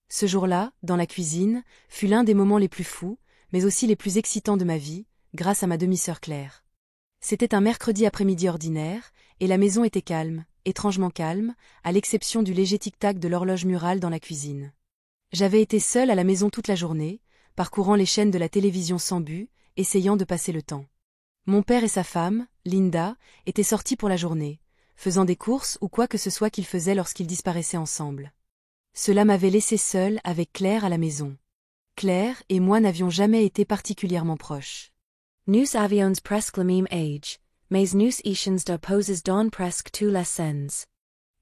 Ce jour-là, dans la cuisine, fut l'un des moments les plus fous, mais aussi les plus excitants de ma vie, grâce à ma demi-sœur Claire. C'était un mercredi après-midi ordinaire, et la maison était calme, étrangement calme, à l'exception du léger tic-tac de l'horloge murale dans la cuisine. J'avais été seule à la maison toute la journée, parcourant les chaînes de la télévision sans but, essayant de passer le temps. Mon père et sa femme, Linda, étaient sortis pour la journée, faisant des courses ou quoi que ce soit qu'ils faisaient lorsqu'ils disparaissaient ensemble. Cela m'avait laissée seule avec Claire à la maison. Claire et moi n'avions jamais été particulièrement proches. Nous avions presque le même âge, mais nous étions d'opposés dans presque tous les sens.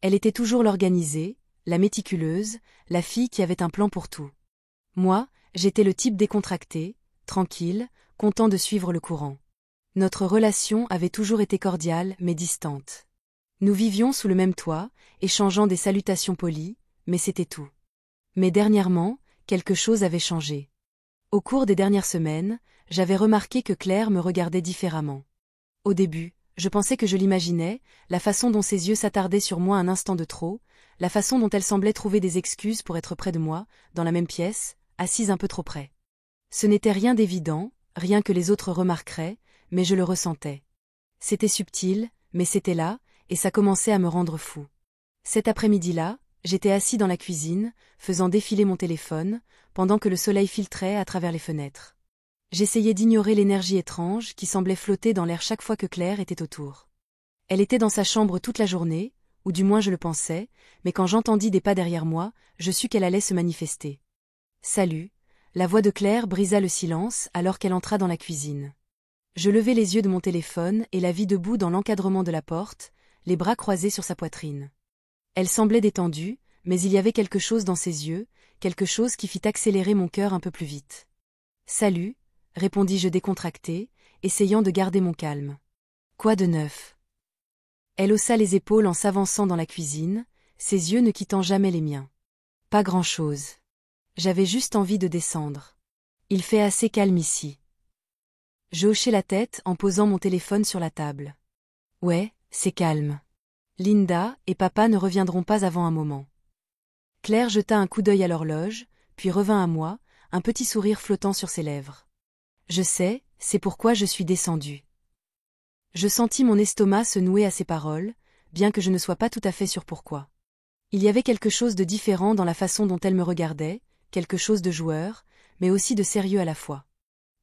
Elle était toujours l'organisée, la méticuleuse, la fille qui avait un plan pour tout. Moi, j'étais le type décontracté, tranquille, content de suivre le courant. Notre relation avait toujours été cordiale mais distante. Nous vivions sous le même toit, échangeant des salutations polies, mais c'était tout. Mais dernièrement, quelque chose avait changé. Au cours des dernières semaines, j'avais remarqué que Claire me regardait différemment. Au début, je pensais que je l'imaginais, la façon dont ses yeux s'attardaient sur moi un instant de trop, la façon dont elle semblait trouver des excuses pour être près de moi, dans la même pièce, assise un peu trop près. Ce n'était rien d'évident, rien que les autres remarqueraient, mais je le ressentais. C'était subtil, mais c'était là, et ça commençait à me rendre fou. Cet après-midi-là, j'étais assis dans la cuisine, faisant défiler mon téléphone, pendant que le soleil filtrait à travers les fenêtres. J'essayais d'ignorer l'énergie étrange qui semblait flotter dans l'air chaque fois que Claire était autour. Elle était dans sa chambre toute la journée, ou du moins je le pensais, mais quand j'entendis des pas derrière moi, je sus qu'elle allait se manifester. « Salut !» La voix de Claire brisa le silence alors qu'elle entra dans la cuisine. Je levai les yeux de mon téléphone et la vis debout dans l'encadrement de la porte, les bras croisés sur sa poitrine. Elle semblait détendue, mais il y avait quelque chose dans ses yeux, quelque chose qui fit accélérer mon cœur un peu plus vite. « Salut !» répondis-je décontracté, essayant de garder mon calme. « Quoi de neuf ?» Elle haussa les épaules en s'avançant dans la cuisine, ses yeux ne quittant jamais les miens. « Pas grand-chose. J'avais juste envie de descendre. Il fait assez calme ici. » Je hochai la tête en posant mon téléphone sur la table. « Ouais, c'est calme. Linda et papa ne reviendront pas avant un moment. » Claire jeta un coup d'œil à l'horloge, puis revint à moi, un petit sourire flottant sur ses lèvres. Je sais, c'est pourquoi je suis descendue. Je sentis mon estomac se nouer à ces paroles, bien que je ne sois pas tout à fait sûr pourquoi. Il y avait quelque chose de différent dans la façon dont elle me regardait, quelque chose de joueur, mais aussi de sérieux à la fois.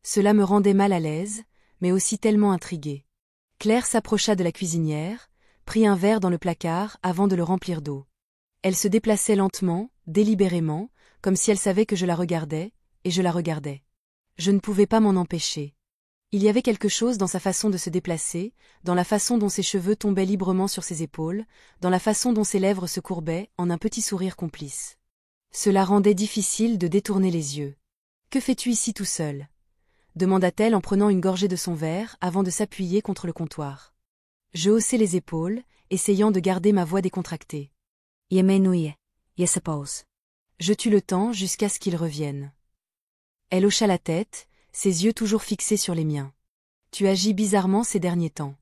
Cela me rendait mal à l'aise, mais aussi tellement intriguée. Claire s'approcha de la cuisinière, prit un verre dans le placard avant de le remplir d'eau. Elle se déplaçait lentement, délibérément, comme si elle savait que je la regardais, et je la regardais. Je ne pouvais pas m'en empêcher. Il y avait quelque chose dans sa façon de se déplacer, dans la façon dont ses cheveux tombaient librement sur ses épaules, dans la façon dont ses lèvres se courbaient en un petit sourire complice. Cela rendait difficile de détourner les yeux. « Que fais-tu ici tout seul ?» demanda-t-elle en prenant une gorgée de son verre avant de s'appuyer contre le comptoir. Je haussai les épaules, essayant de garder ma voix décontractée. « Je m'ennuie, je suppose. Je tue le temps jusqu'à ce qu'il revienne. » Elle hocha la tête, ses yeux toujours fixés sur les miens. « Tu agis bizarrement ces derniers temps. »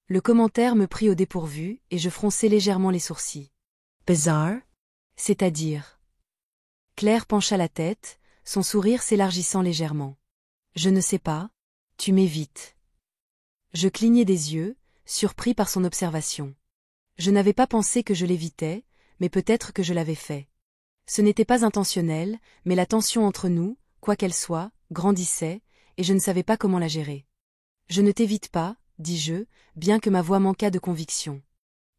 Le commentaire me prit au dépourvu et je fronçai légèrement les sourcils. « Bizarre ?» C'est-à-dire. Claire pencha la tête, son sourire s'élargissant légèrement. « Je ne sais pas, tu m'évites. » Je clignai des yeux, surpris par son observation. Je n'avais pas pensé que je l'évitais, mais peut-être que je l'avais fait. Ce n'était pas intentionnel, mais la tension entre nous, quoi qu'elle soit, grandissait, et je ne savais pas comment la gérer. « Je ne t'évite pas, » dis-je, bien que ma voix manquât de conviction.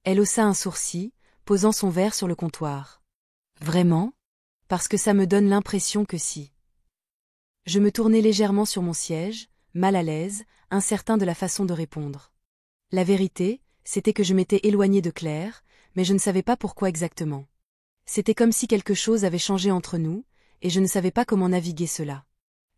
Elle haussa un sourcil, posant son verre sur le comptoir. « Vraiment ? Parce que ça me donne l'impression que si. » Je me tournai légèrement sur mon siège, mal à l'aise, incertain de la façon de répondre. La vérité, c'était que je m'étais éloigné de Claire, mais je ne savais pas pourquoi exactement. C'était comme si quelque chose avait changé entre nous, et je ne savais pas comment naviguer cela.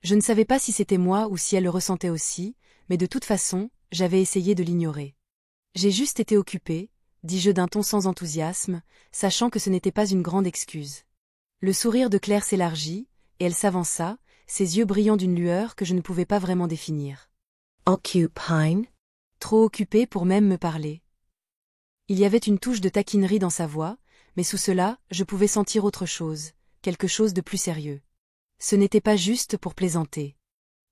Je ne savais pas si c'était moi ou si elle le ressentait aussi, mais de toute façon, j'avais essayé de l'ignorer. « J'ai juste été occupée » dis-je d'un ton sans enthousiasme, sachant que ce n'était pas une grande excuse. Le sourire de Claire s'élargit, et elle s'avança, ses yeux brillant d'une lueur que je ne pouvais pas vraiment définir. « Occupine » Trop occupée pour même me parler. Il y avait une touche de taquinerie dans sa voix, mais sous cela, je pouvais sentir autre chose, quelque chose de plus sérieux. Ce n'était pas juste pour plaisanter.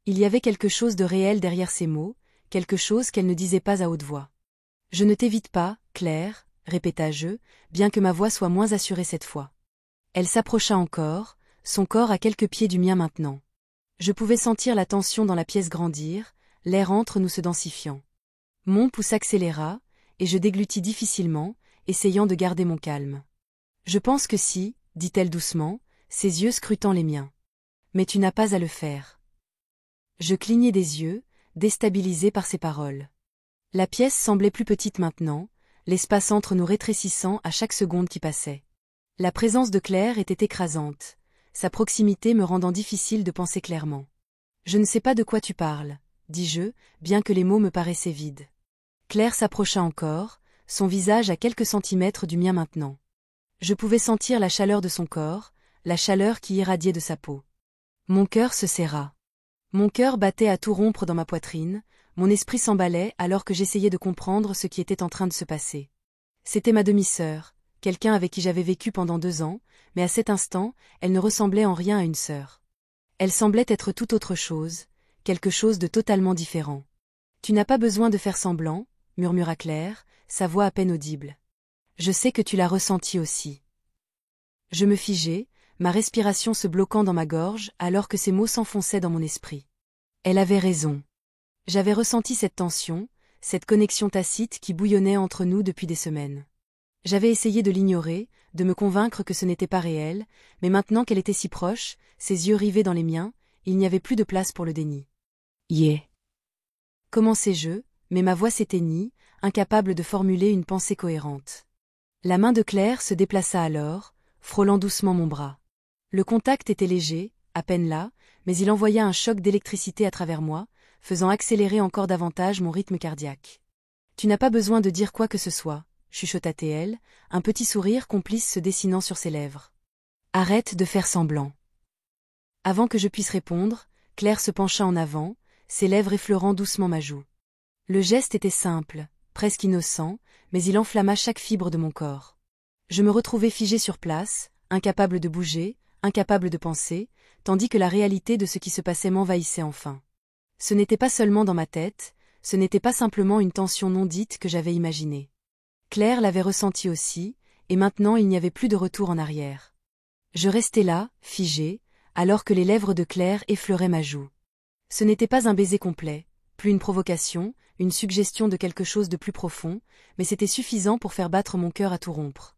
Il y avait quelque chose de réel derrière ces mots, quelque chose qu'elle ne disait pas à haute voix. Je ne t'évite pas, Claire, répéta-je, bien que ma voix soit moins assurée cette fois. Elle s'approcha encore, son corps à quelques pieds du mien maintenant. Je pouvais sentir la tension dans la pièce grandir, l'air entre nous se densifiant. Mon pouls s'accéléra, et je déglutis difficilement, essayant de garder mon calme. Je pense que si, dit-elle doucement, ses yeux scrutant les miens. Mais tu n'as pas à le faire. Je clignai des yeux, déstabilisé par ces paroles. La pièce semblait plus petite maintenant, l'espace entre nous rétrécissant à chaque seconde qui passait. La présence de Claire était écrasante, sa proximité me rendant difficile de penser clairement. Je ne sais pas de quoi tu parles, dis-je, bien que les mots me paraissaient vides. Claire s'approcha encore, son visage à quelques centimètres du mien maintenant. Je pouvais sentir la chaleur de son corps, la chaleur qui irradiait de sa peau. Mon cœur se serra. Mon cœur battait à tout rompre dans ma poitrine, mon esprit s'emballait alors que j'essayais de comprendre ce qui était en train de se passer. C'était ma demi-sœur, quelqu'un avec qui j'avais vécu pendant 2 ans, mais à cet instant, elle ne ressemblait en rien à une sœur. Elle semblait être tout autre chose, quelque chose de totalement différent. Tu n'as pas besoin de faire semblant, murmura Claire, sa voix à peine audible. Je sais que tu l'as ressenti aussi. Je me figeai, ma respiration se bloquant dans ma gorge alors que ces mots s'enfonçaient dans mon esprit. Elle avait raison. J'avais ressenti cette tension, cette connexion tacite qui bouillonnait entre nous depuis des semaines. J'avais essayé de l'ignorer, de me convaincre que ce n'était pas réel, mais maintenant qu'elle était si proche, ses yeux rivés dans les miens, il n'y avait plus de place pour le déni. Yeah. Commençai-je, mais ma voix s'éteignit, incapable de formuler une pensée cohérente. La main de Claire se déplaça alors, frôlant doucement mon bras. Le contact était léger, à peine là, mais il envoya un choc d'électricité à travers moi, faisant accélérer encore davantage mon rythme cardiaque. Tu n'as pas besoin de dire quoi que ce soit, chuchota-t-elle, un petit sourire complice se dessinant sur ses lèvres. Arrête de faire semblant. Avant que je puisse répondre, Claire se pencha en avant, ses lèvres effleurant doucement ma joue. Le geste était simple, presque innocent, mais il enflamma chaque fibre de mon corps. Je me retrouvai figé sur place, incapable de bouger, incapable de penser, tandis que la réalité de ce qui se passait m'envahissait enfin. Ce n'était pas seulement dans ma tête, ce n'était pas simplement une tension non dite que j'avais imaginée. Claire l'avait ressenti aussi, et maintenant il n'y avait plus de retour en arrière. Je restais là, figé, alors que les lèvres de Claire effleuraient ma joue. Ce n'était pas un baiser complet, plus une provocation, une suggestion de quelque chose de plus profond, mais c'était suffisant pour faire battre mon cœur à tout rompre.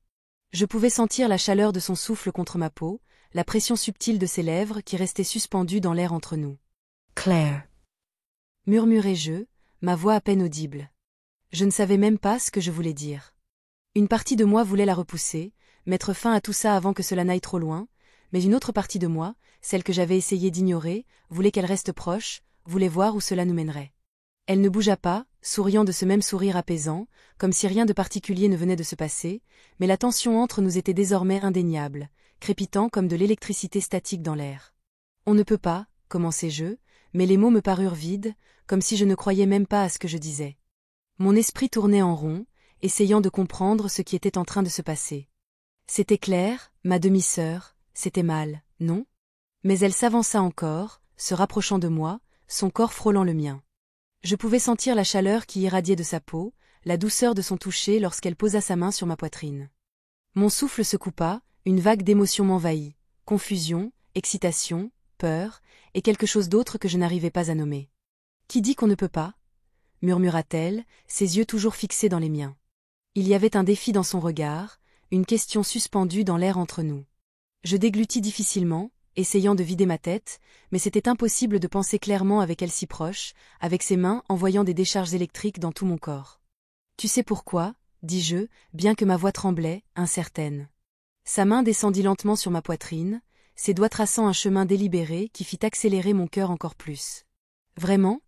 Je pouvais sentir la chaleur de son souffle contre ma peau, la pression subtile de ses lèvres qui restaient suspendues dans l'air entre nous. Claire. Murmurai-je, ma voix à peine audible. Je ne savais même pas ce que je voulais dire. Une partie de moi voulait la repousser, mettre fin à tout ça avant que cela n'aille trop loin, mais une autre partie de moi, celle que j'avais essayé d'ignorer, voulait qu'elle reste proche, voulait voir où cela nous mènerait. Elle ne bougea pas, souriant de ce même sourire apaisant, comme si rien de particulier ne venait de se passer, mais la tension entre nous était désormais indéniable, crépitant comme de l'électricité statique dans l'air. On ne peut pas, commençai-je, mais les mots me parurent vides, comme si je ne croyais même pas à ce que je disais. Mon esprit tournait en rond, essayant de comprendre ce qui était en train de se passer. C'était Claire, ma demi-sœur, c'était mal, non? Mais elle s'avança encore, se rapprochant de moi, son corps frôlant le mien. Je pouvais sentir la chaleur qui irradiait de sa peau, la douceur de son toucher lorsqu'elle posa sa main sur ma poitrine. Mon souffle se coupa, une vague d'émotions m'envahit, confusion, excitation, peur, et quelque chose d'autre que je n'arrivais pas à nommer. « Qui dit qu'on ne peut pas ?» murmura-t-elle, ses yeux toujours fixés dans les miens. Il y avait un défi dans son regard, une question suspendue dans l'air entre nous. Je déglutis difficilement, essayant de vider ma tête, mais c'était impossible de penser clairement avec elle si proche, avec ses mains envoyant des décharges électriques dans tout mon corps. « Tu sais pourquoi ?» dis-je, bien que ma voix tremblait, incertaine. Sa main descendit lentement sur ma poitrine, ses doigts traçant un chemin délibéré qui fit accélérer mon cœur encore plus. « Vraiment ?»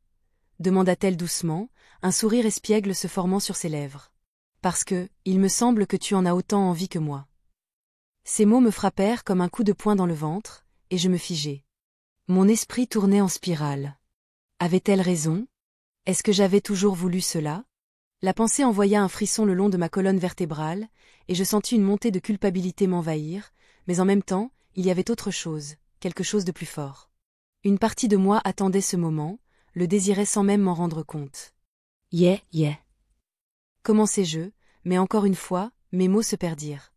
demanda-t-elle doucement, un sourire espiègle se formant sur ses lèvres. « Parce que, il me semble que tu en as autant envie que moi. » Ces mots me frappèrent comme un coup de poing dans le ventre, et je me figeai. Mon esprit tournait en spirale. Avait-elle raison? Est-ce que j'avais toujours voulu cela? La pensée envoya un frisson le long de ma colonne vertébrale, et je sentis une montée de culpabilité m'envahir, mais en même temps, il y avait autre chose, quelque chose de plus fort. Une partie de moi attendait ce moment, le désirait sans même m'en rendre compte. Yeah, yeah. Commençai-je, mais encore une fois, mes mots se perdirent.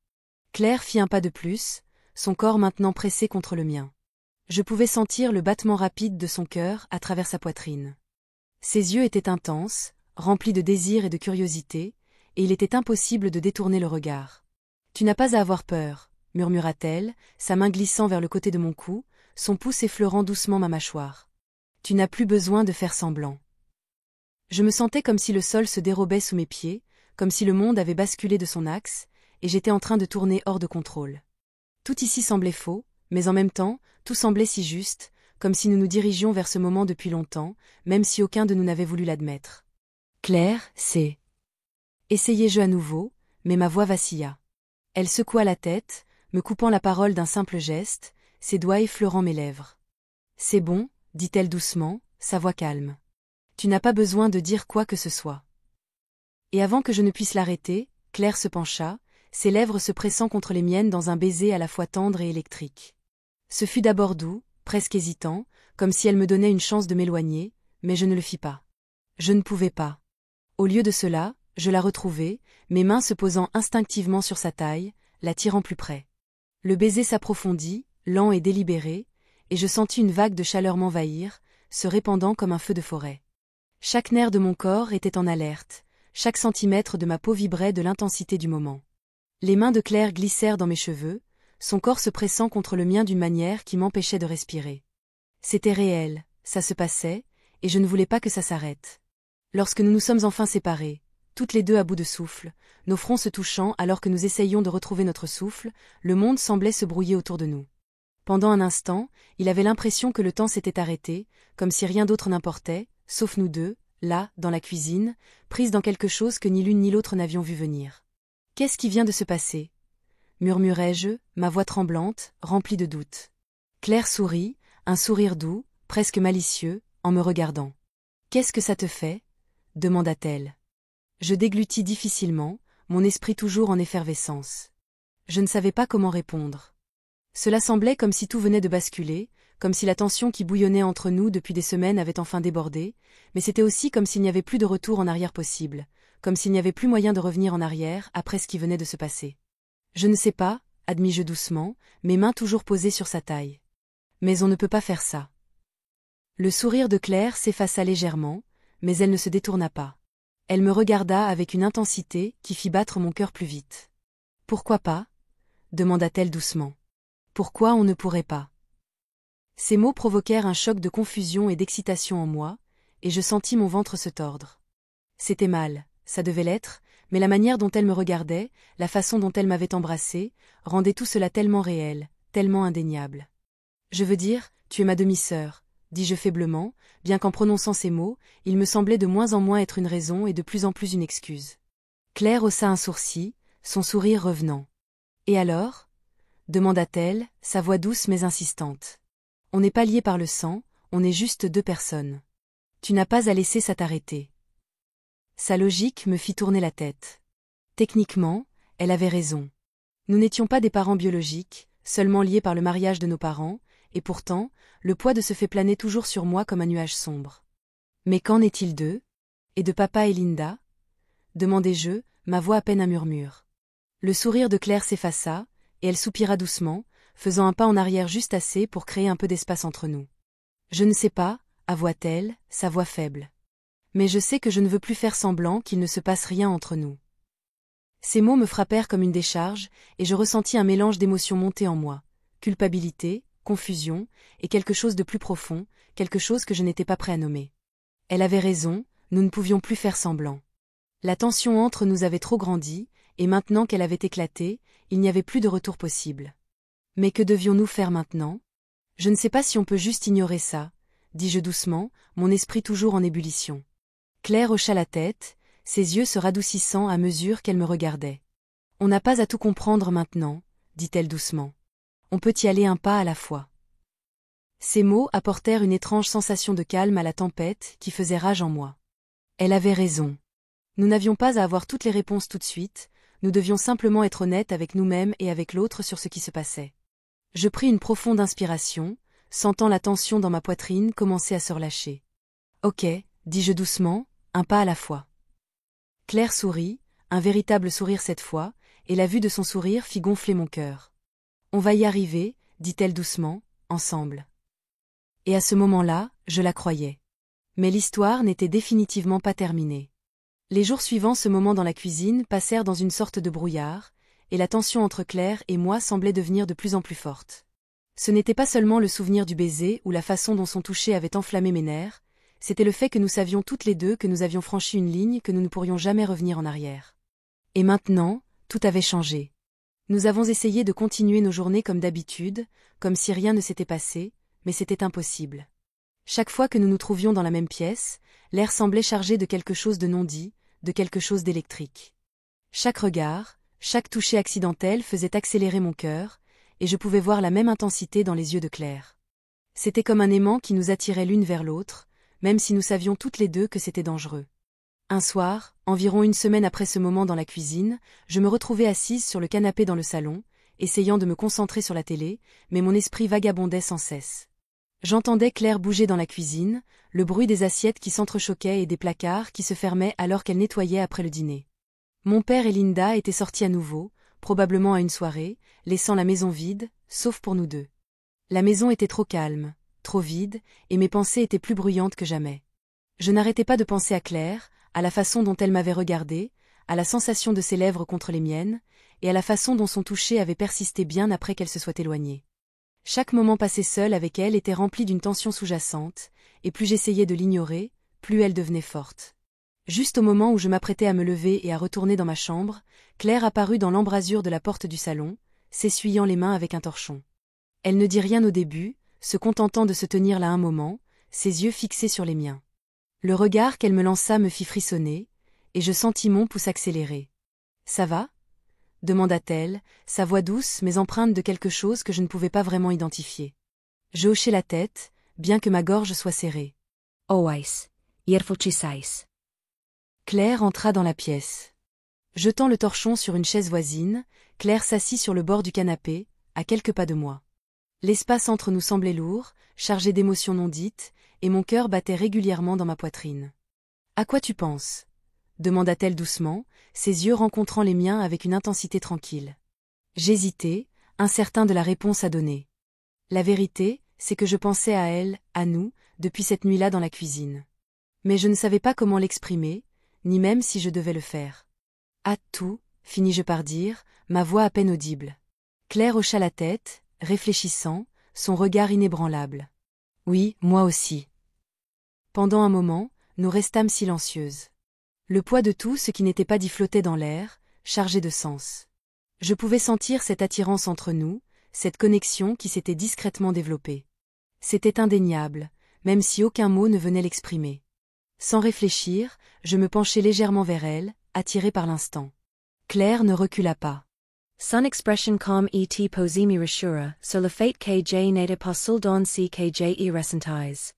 Claire fit un pas de plus, son corps maintenant pressé contre le mien. Je pouvais sentir le battement rapide de son cœur à travers sa poitrine. Ses yeux étaient intenses, remplis de désir et de curiosité, et il était impossible de détourner le regard. « Tu n'as pas à avoir peur, » murmura-t-elle, sa main glissant vers le côté de mon cou, son pouce effleurant doucement ma mâchoire. « Tu n'as plus besoin de faire semblant. » Je me sentais comme si le sol se dérobait sous mes pieds, comme si le monde avait basculé de son axe, et j'étais en train de tourner hors de contrôle. Tout ici semblait faux, mais en même temps, tout semblait si juste, comme si nous nous dirigions vers ce moment depuis longtemps, même si aucun de nous n'avait voulu l'admettre. « Claire, c'est... » Essayai-je à nouveau, mais ma voix vacilla. Elle secoua la tête, me coupant la parole d'un simple geste, ses doigts effleurant mes lèvres. « C'est bon, » dit-elle doucement, sa voix calme. « Tu n'as pas besoin de dire quoi que ce soit. » Et avant que je ne puisse l'arrêter, Claire se pencha, ses lèvres se pressant contre les miennes dans un baiser à la fois tendre et électrique. Ce fut d'abord doux, presque hésitant, comme si elle me donnait une chance de m'éloigner, mais je ne le fis pas. Je ne pouvais pas. Au lieu de cela, je la retrouvai, mes mains se posant instinctivement sur sa taille, la tirant plus près. Le baiser s'approfondit, lent et délibéré, et je sentis une vague de chaleur m'envahir, se répandant comme un feu de forêt. Chaque nerf de mon corps était en alerte, chaque centimètre de ma peau vibrait de l'intensité du moment. Les mains de Claire glissèrent dans mes cheveux, son corps se pressant contre le mien d'une manière qui m'empêchait de respirer. C'était réel, ça se passait, et je ne voulais pas que ça s'arrête. Lorsque nous nous sommes enfin séparés, toutes les deux à bout de souffle, nos fronts se touchant alors que nous essayions de retrouver notre souffle, le monde semblait se brouiller autour de nous. Pendant un instant, il avait l'impression que le temps s'était arrêté, comme si rien d'autre n'importait, sauf nous deux, là, dans la cuisine, prises dans quelque chose que ni l'une ni l'autre n'avions vu venir. « Qu'est-ce qui vient de se passer ?» murmurai-je, ma voix tremblante, remplie de doute. Claire sourit, un sourire doux, presque malicieux, en me regardant. « Qu'est-ce que ça te fait ?» demanda-t-elle. Je déglutis difficilement, mon esprit toujours en effervescence. Je ne savais pas comment répondre. Cela semblait comme si tout venait de basculer, comme si la tension qui bouillonnait entre nous depuis des semaines avait enfin débordé, mais c'était aussi comme s'il n'y avait plus de retour en arrière possible, comme s'il n'y avait plus moyen de revenir en arrière après ce qui venait de se passer. Je ne sais pas, admis-je doucement, mes mains toujours posées sur sa taille. Mais on ne peut pas faire ça. Le sourire de Claire s'effaça légèrement, mais elle ne se détourna pas. Elle me regarda avec une intensité qui fit battre mon cœur plus vite. « Pourquoi pas ?» demanda-t-elle doucement. « Pourquoi on ne pourrait pas ?» Ces mots provoquèrent un choc de confusion et d'excitation en moi, et je sentis mon ventre se tordre. C'était mal, ça devait l'être, mais la manière dont elle me regardait, la façon dont elle m'avait embrassé, rendait tout cela tellement réel, tellement indéniable. « Je veux dire, tu es ma demi-sœur, » dis-je faiblement, bien qu'en prononçant ces mots, il me semblait de moins en moins être une raison et de plus en plus une excuse. Claire haussa un sourcil, son sourire revenant. « Et alors ?» demanda-t-elle, sa voix douce mais insistante. « On n'est pas liés par le sang, on est juste deux personnes. Tu n'as pas à laisser ça t'arrêter. » Sa logique me fit tourner la tête. Techniquement, elle avait raison. Nous n'étions pas des parents biologiques, seulement liés par le mariage de nos parents, et pourtant, le poids de ce fait planait toujours sur moi comme un nuage sombre. Mais qu'en est-il d'eux? Et de papa et Linda? Demandai-je, ma voix à peine un murmure. Le sourire de Claire s'effaça, et elle soupira doucement, faisant un pas en arrière juste assez pour créer un peu d'espace entre nous. Je ne sais pas, avoua-t-elle, sa voix faible. Mais je sais que je ne veux plus faire semblant qu'il ne se passe rien entre nous. Ces mots me frappèrent comme une décharge, et je ressentis un mélange d'émotions monter en moi, culpabilité, confusion, et quelque chose de plus profond, quelque chose que je n'étais pas prêt à nommer. Elle avait raison, nous ne pouvions plus faire semblant. La tension entre nous avait trop grandi, et maintenant qu'elle avait éclaté, il n'y avait plus de retour possible. Mais que devions-nous faire maintenant? Je ne sais pas si on peut juste ignorer ça, dis-je doucement, mon esprit toujours en ébullition. Claire hocha la tête, ses yeux se radoucissant à mesure qu'elle me regardait. On n'a pas à tout comprendre maintenant, dit-elle doucement. On peut y aller un pas à la fois. Ces mots apportèrent une étrange sensation de calme à la tempête qui faisait rage en moi. Elle avait raison. Nous n'avions pas à avoir toutes les réponses tout de suite, nous devions simplement être honnêtes avec nous-mêmes et avec l'autre sur ce qui se passait. Je pris une profonde inspiration, sentant la tension dans ma poitrine commencer à se relâcher. Ok, dis-je doucement, un pas à la fois. Claire sourit, un véritable sourire cette fois, et la vue de son sourire fit gonfler mon cœur. On va y arriver, dit-elle doucement, ensemble. Et à ce moment-là, je la croyais. Mais l'histoire n'était définitivement pas terminée. Les jours suivant ce moment dans la cuisine passèrent dans une sorte de brouillard, et la tension entre Claire et moi semblait devenir de plus en plus forte. Ce n'était pas seulement le souvenir du baiser ou la façon dont son toucher avait enflammé mes nerfs, c'était le fait que nous savions toutes les deux que nous avions franchi une ligne que nous ne pourrions jamais revenir en arrière. Et maintenant, tout avait changé. Nous avons essayé de continuer nos journées comme d'habitude, comme si rien ne s'était passé, mais c'était impossible. Chaque fois que nous nous trouvions dans la même pièce, l'air semblait chargé de quelque chose de non dit, de quelque chose d'électrique. Chaque regard, chaque toucher accidentel faisait accélérer mon cœur, et je pouvais voir la même intensité dans les yeux de Claire. C'était comme un aimant qui nous attirait l'une vers l'autre, même si nous savions toutes les deux que c'était dangereux. Un soir, environ une semaine après ce moment dans la cuisine, je me retrouvais assise sur le canapé dans le salon, essayant de me concentrer sur la télé, mais mon esprit vagabondait sans cesse. J'entendais Claire bouger dans la cuisine, le bruit des assiettes qui s'entrechoquaient et des placards qui se fermaient alors qu'elle nettoyait après le dîner. Mon père et Linda étaient sortis à nouveau, probablement à une soirée, laissant la maison vide, sauf pour nous deux. La maison était trop calme, trop vide, et mes pensées étaient plus bruyantes que jamais. Je n'arrêtais pas de penser à Claire, à la façon dont elle m'avait regardée, à la sensation de ses lèvres contre les miennes, et à la façon dont son toucher avait persisté bien après qu'elle se soit éloignée. Chaque moment passé seul avec elle était rempli d'une tension sous-jacente, et plus j'essayais de l'ignorer, plus elle devenait forte. Juste au moment où je m'apprêtais à me lever et à retourner dans ma chambre, Claire apparut dans l'embrasure de la porte du salon, s'essuyant les mains avec un torchon. Elle ne dit rien au début, se contentant de se tenir là un moment, ses yeux fixés sur les miens. Le regard qu'elle me lança me fit frissonner, et je sentis mon pouce accélérer. « Ça va » demanda-t-elle, sa voix douce mais empreinte de quelque chose que je ne pouvais pas vraiment identifier. Je hochai la tête, bien que ma gorge soit serrée. « Oais, sais. » Claire entra dans la pièce. Jetant le torchon sur une chaise voisine, Claire s'assit sur le bord du canapé, à quelques pas de moi. L'espace entre nous semblait lourd, chargé d'émotions non dites, et mon cœur battait régulièrement dans ma poitrine. « À quoi tu penses » demanda-t-elle doucement, ses yeux rencontrant les miens avec une intensité tranquille. J'hésitai, incertain de la réponse à donner. La vérité, c'est que je pensais à elle, à nous, depuis cette nuit-là dans la cuisine. Mais je ne savais pas comment l'exprimer, ni même si je devais le faire. « Ah, tout » finis-je par dire, ma voix à peine audible. Claire hocha la tête, réfléchissant, son regard inébranlable. « Oui, moi aussi. » Pendant un moment, nous restâmes silencieuses. Le poids de tout ce qui n'était pas dit flottait dans l'air, chargé de sens. Je pouvais sentir cette attirance entre nous, cette connexion qui s'était discrètement développée. C'était indéniable, même si aucun mot ne venait l'exprimer. Sans réfléchir, je me penchai légèrement vers elle, attiré par l'instant. Claire ne recula pas. Son expression comme et posimi reshura sur le fait que je n'étais pas seul dans ce que je ressentais.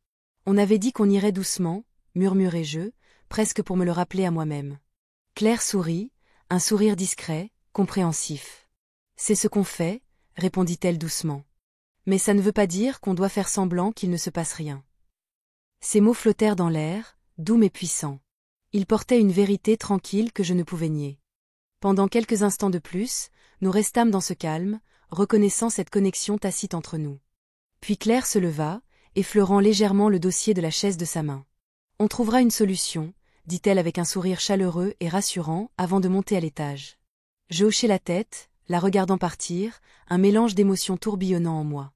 On avait dit qu'on irait doucement, murmurai-je, presque pour me le rappeler à moi-même. Claire sourit, un sourire discret, compréhensif. « C'est ce qu'on fait » répondit-elle doucement. « Mais ça ne veut pas dire qu'on doit faire semblant qu'il ne se passe rien. » Ces mots flottèrent dans l'air, doux mais puissants. Ils portaient une vérité tranquille que je ne pouvais nier. Pendant quelques instants de plus, nous restâmes dans ce calme, reconnaissant cette connexion tacite entre nous. Puis Claire se leva, effleurant légèrement le dossier de la chaise de sa main. « On trouvera une solution » dit-elle avec un sourire chaleureux et rassurant avant de monter à l'étage. Je hochai la tête, la regardant partir, un mélange d'émotions tourbillonnant en moi.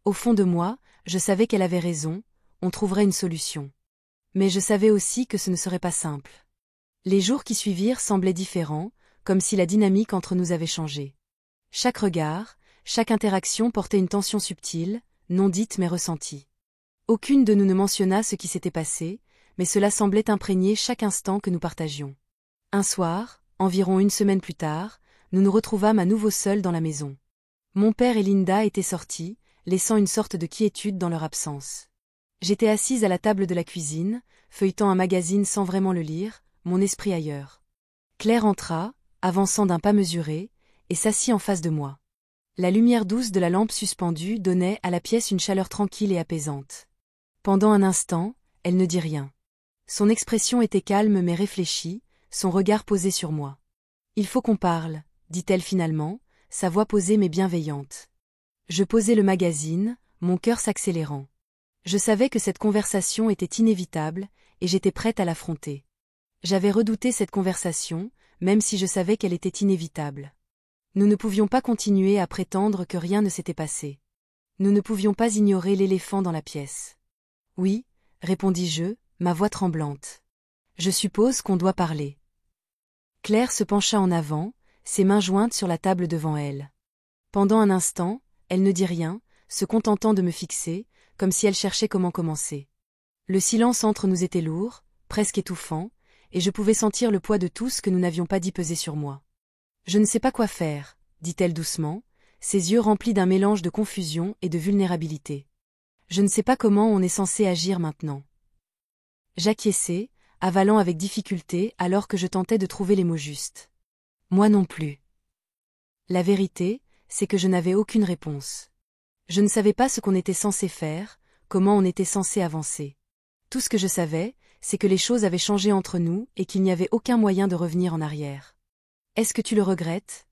Au fond de moi, je savais qu'elle avait raison, on trouverait une solution. Mais je savais aussi que ce ne serait pas simple. Les jours qui suivirent semblaient différents, comme si la dynamique entre nous avait changé. Chaque regard, chaque interaction portait une tension subtile, non dite mais ressentie. Aucune de nous ne mentionna ce qui s'était passé, mais cela semblait imprégner chaque instant que nous partagions. Un soir, environ une semaine plus tard, nous nous retrouvâmes à nouveau seuls dans la maison. Mon père et Linda étaient sortis, laissant une sorte de quiétude dans leur absence. J'étais assise à la table de la cuisine, feuilletant un magazine sans vraiment le lire, mon esprit ailleurs. Claire entra, avançant d'un pas mesuré, et s'assit en face de moi. La lumière douce de la lampe suspendue donnait à la pièce une chaleur tranquille et apaisante. Pendant un instant, elle ne dit rien. Son expression était calme mais réfléchie, son regard posé sur moi. « Il faut qu'on parle », dit-elle finalement, sa voix posée mais bienveillante. Je posai le magazine, mon cœur s'accélérant. Je savais que cette conversation était inévitable, et j'étais prête à l'affronter. J'avais redouté cette conversation, même si je savais qu'elle était inévitable. Nous ne pouvions pas continuer à prétendre que rien ne s'était passé. Nous ne pouvions pas ignorer l'éléphant dans la pièce. « Oui », répondis-je, ma voix tremblante. « Je suppose qu'on doit parler. » Claire se pencha en avant, ses mains jointes sur la table devant elle. Pendant un instant, elle ne dit rien, se contentant de me fixer, comme si elle cherchait comment commencer. Le silence entre nous était lourd, presque étouffant, et je pouvais sentir le poids de tout ce que nous n'avions pas dit peser sur moi. « Je ne sais pas quoi faire, » dit-elle doucement, ses yeux remplis d'un mélange de confusion et de vulnérabilité. « Je ne sais pas comment on est censé agir maintenant. » J'acquiesçai, avalant avec difficulté alors que je tentais de trouver les mots justes. Moi non plus. La vérité, c'est que je n'avais aucune réponse. Je ne savais pas ce qu'on était censé faire, comment on était censé avancer. Tout ce que je savais, c'est que les choses avaient changé entre nous et qu'il n'y avait aucun moyen de revenir en arrière. « Est-ce que tu le regrettes ?»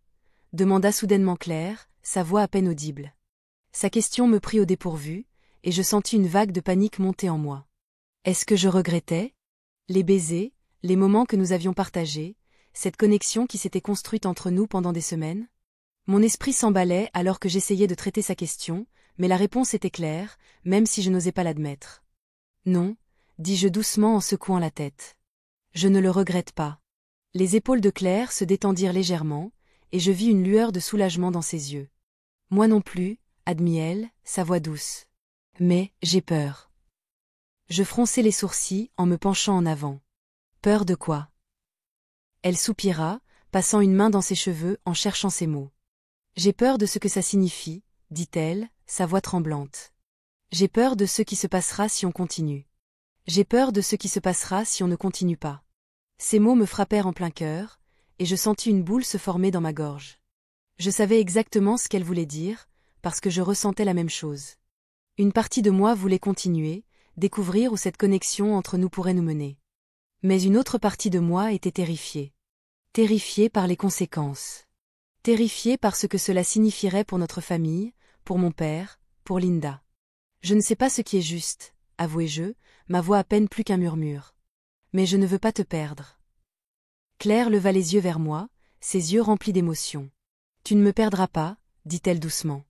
demanda soudainement Claire, sa voix à peine audible. Sa question me prit au dépourvu, et je sentis une vague de panique monter en moi. Est-ce que je regrettais ? Les baisers, les moments que nous avions partagés, cette connexion qui s'était construite entre nous pendant des semaines ? Mon esprit s'emballait alors que j'essayais de traiter sa question, mais la réponse était claire, même si je n'osais pas l'admettre. Non, dis-je doucement en secouant la tête. Je ne le regrette pas. Les épaules de Claire se détendirent légèrement, et je vis une lueur de soulagement dans ses yeux. Moi non plus, admit-elle, sa voix douce. Mais, j'ai peur. Je fronçai les sourcils en me penchant en avant. Peur de quoi ? Elle soupira, passant une main dans ses cheveux en cherchant ses mots. J'ai peur de ce que ça signifie, dit-elle, sa voix tremblante. J'ai peur de ce qui se passera si on continue. J'ai peur de ce qui se passera si on ne continue pas. Ces mots me frappèrent en plein cœur, et je sentis une boule se former dans ma gorge. Je savais exactement ce qu'elle voulait dire, parce que je ressentais la même chose. Une partie de moi voulait continuer, découvrir où cette connexion entre nous pourrait nous mener. Mais une autre partie de moi était terrifiée. Terrifiée par les conséquences. Terrifiée par ce que cela signifierait pour notre famille, pour mon père, pour Linda. Je ne sais pas ce qui est juste, avouai-je, ma voix à peine plus qu'un murmure. Mais je ne veux pas te perdre. Claire leva les yeux vers moi, ses yeux remplis d'émotion. Tu ne me perdras pas, dit-elle doucement.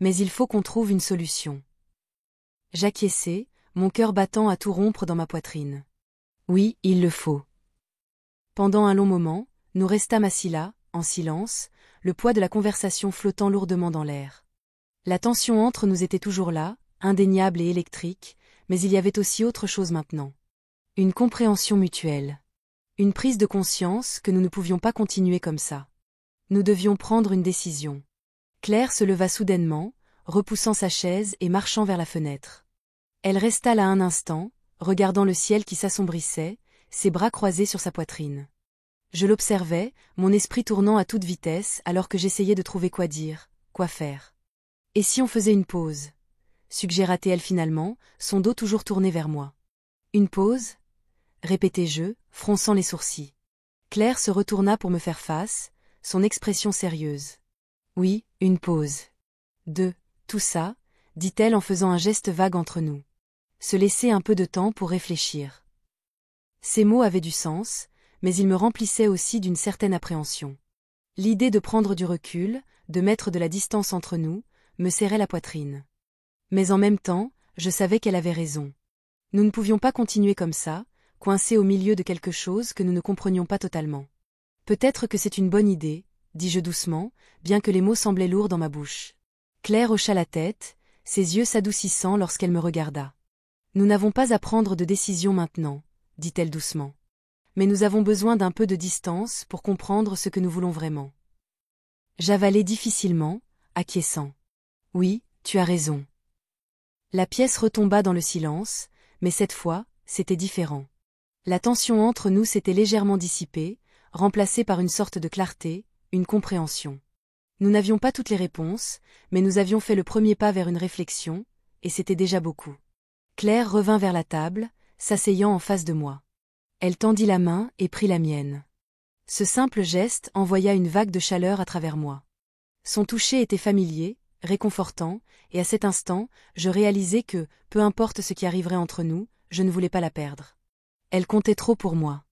Mais il faut qu'on trouve une solution. J'acquiesçai, mon cœur battant à tout rompre dans ma poitrine. Oui, il le faut. Pendant un long moment, nous restâmes assis là, en silence, le poids de la conversation flottant lourdement dans l'air. La tension entre nous était toujours là, indéniable et électrique, mais il y avait aussi autre chose maintenant. Une compréhension mutuelle. Une prise de conscience que nous ne pouvions pas continuer comme ça. Nous devions prendre une décision. Claire se leva soudainement, repoussant sa chaise et marchant vers la fenêtre. Elle resta là un instant, regardant le ciel qui s'assombrissait, ses bras croisés sur sa poitrine. Je l'observais, mon esprit tournant à toute vitesse alors que j'essayais de trouver quoi dire, quoi faire. « Et si on faisait une pause ?» suggéra-t-elle finalement, son dos toujours tourné vers moi. « Une pause ?» répétai-je, fronçant les sourcils. Claire se retourna pour me faire face, son expression sérieuse. « Oui, une pause. » Tout ça, dit-elle en faisant un geste vague entre nous. Se laisser un peu de temps pour réfléchir. Ces mots avaient du sens, mais ils me remplissaient aussi d'une certaine appréhension. L'idée de prendre du recul, de mettre de la distance entre nous, me serrait la poitrine. Mais en même temps, je savais qu'elle avait raison. Nous ne pouvions pas continuer comme ça, coincés au milieu de quelque chose que nous ne comprenions pas totalement. Peut-être que c'est une bonne idée, dis-je doucement, bien que les mots semblaient lourds dans ma bouche. Claire hocha la tête, ses yeux s'adoucissant lorsqu'elle me regarda. Nous n'avons pas à prendre de décision maintenant, dit-elle doucement. Mais nous avons besoin d'un peu de distance pour comprendre ce que nous voulons vraiment. J'avalai difficilement, acquiesçant. Oui, tu as raison. La pièce retomba dans le silence, mais cette fois, c'était différent. La tension entre nous s'était légèrement dissipée, remplacée par une sorte de clarté, une compréhension. Nous n'avions pas toutes les réponses, mais nous avions fait le premier pas vers une réflexion, et c'était déjà beaucoup. Claire revint vers la table, s'asseyant en face de moi. Elle tendit la main et prit la mienne. Ce simple geste envoya une vague de chaleur à travers moi. Son toucher était familier, réconfortant, et à cet instant, je réalisai que, peu importe ce qui arriverait entre nous, je ne voulais pas la perdre. Elle comptait trop pour moi.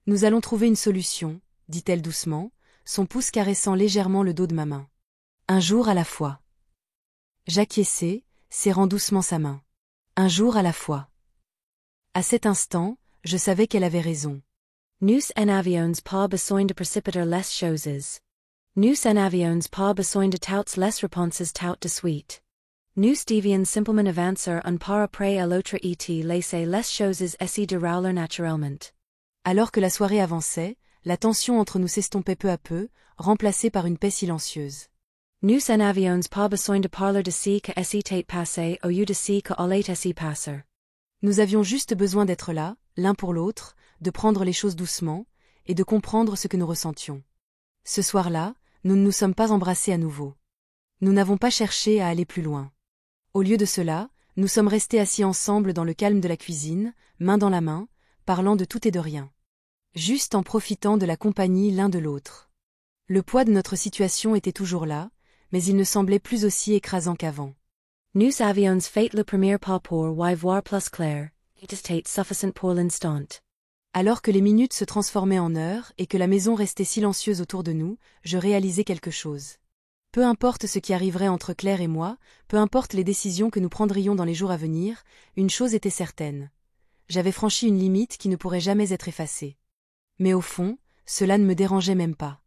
Nous allons trouver une solution, dit-elle doucement, son pouce caressant légèrement le dos de ma main. Un jour à la fois. J'acquiesçai, serrant doucement sa main. Un jour à la fois. À cet instant, je savais qu'elle avait raison. Nous en avions pas besoin de précipiter les choses. Nous en avions pas besoin de toutes les réponses tout de suite. Nous devions simplement avancer un pas après l'autre et laisser les choses se dérouler naturellement. Alors que la soirée avançait, la tension entre nous s'estompait peu à peu, remplacée par une paix silencieuse. Nous en avions pas besoin de parler de ce que s'était passé au lieu de ce que allait se passer. Nous avions juste besoin d'être là, l'un pour l'autre, de prendre les choses doucement, et de comprendre ce que nous ressentions. Ce soir-là, nous ne nous sommes pas embrassés à nouveau. Nous n'avons pas cherché à aller plus loin. Au lieu de cela, nous sommes restés assis ensemble dans le calme de la cuisine, main dans la main, parlant de tout et de rien. Juste en profitant de la compagnie l'un de l'autre. Le poids de notre situation était toujours là, mais il ne semblait plus aussi écrasant qu'avant. Nous avions fait le premier pas pour y voir plus clair, et c'était suffisant pour l'instant. Alors que les minutes se transformaient en heures et que la maison restait silencieuse autour de nous, je réalisais quelque chose. Peu importe ce qui arriverait entre Claire et moi, peu importe les décisions que nous prendrions dans les jours à venir, une chose était certaine. J'avais franchi une limite qui ne pourrait jamais être effacée. Mais au fond, cela ne me dérangeait même pas.